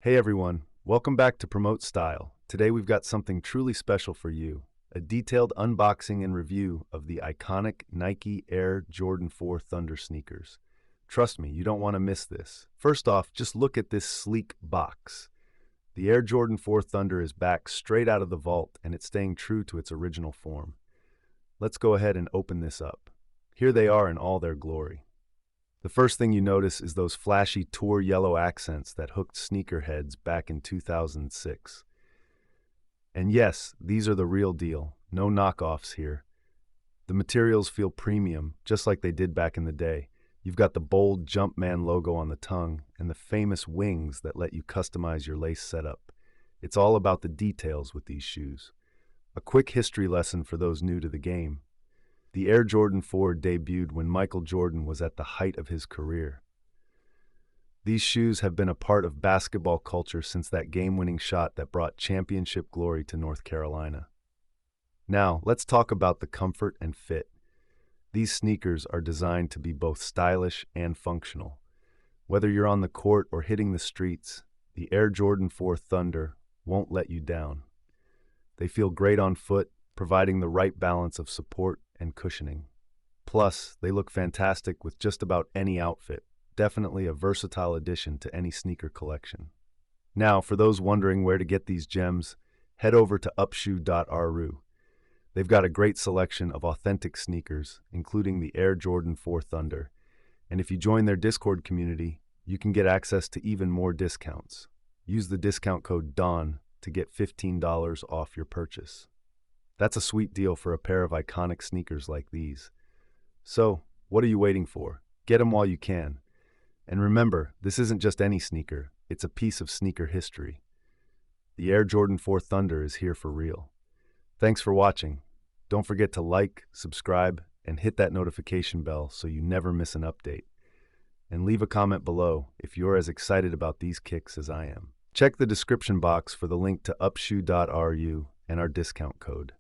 Hey everyone, welcome back to Promote Style. Today we've got something truly special for you, a detailed unboxing and review of the iconic Nike Air Jordan 4 Thunder sneakers. Trust me, you don't want to miss this. First off, just look at this sleek box. The Air Jordan 4 Thunder is back straight out of the vault and it's staying true to its original form. Let's go ahead and open this up. Here they are in all their glory. The first thing you notice is those flashy tour yellow accents that hooked sneakerheads back in 2006. And yes, these are the real deal, no knockoffs here. The materials feel premium, just like they did back in the day. You've got the bold Jumpman logo on the tongue and the famous wings that let you customize your lace setup. It's all about the details with these shoes. A quick history lesson for those new to the game. The Air Jordan 4 debuted when Michael Jordan was at the height of his career. These shoes have been a part of basketball culture since that game-winning shot that brought championship glory to North Carolina. Now, let's talk about the comfort and fit. These sneakers are designed to be both stylish and functional. Whether you're on the court or hitting the streets, the Air Jordan 4 Thunder won't let you down. They feel great on foot, providing the right balance of support and cushioning. Plus, they look fantastic with just about any outfit. Definitely a versatile addition to any sneaker collection. Now, for those wondering where to get these gems, head over to upshoe.ru. They've got a great selection of authentic sneakers, including the Air Jordan 4 Thunder. And if you join their Discord community, you can get access to even more discounts. Use the discount code DAWN to get $15 off your purchase. That's a sweet deal for a pair of iconic sneakers like these. So, what are you waiting for? Get them while you can. And remember, this isn't just any sneaker, it's a piece of sneaker history. The Air Jordan 4 Thunder is here for real. Thanks for watching. Don't forget to like, subscribe, and hit that notification bell so you never miss an update. And leave a comment below if you're as excited about these kicks as I am. Check the description box for the link to upshoe.ru and our discount code.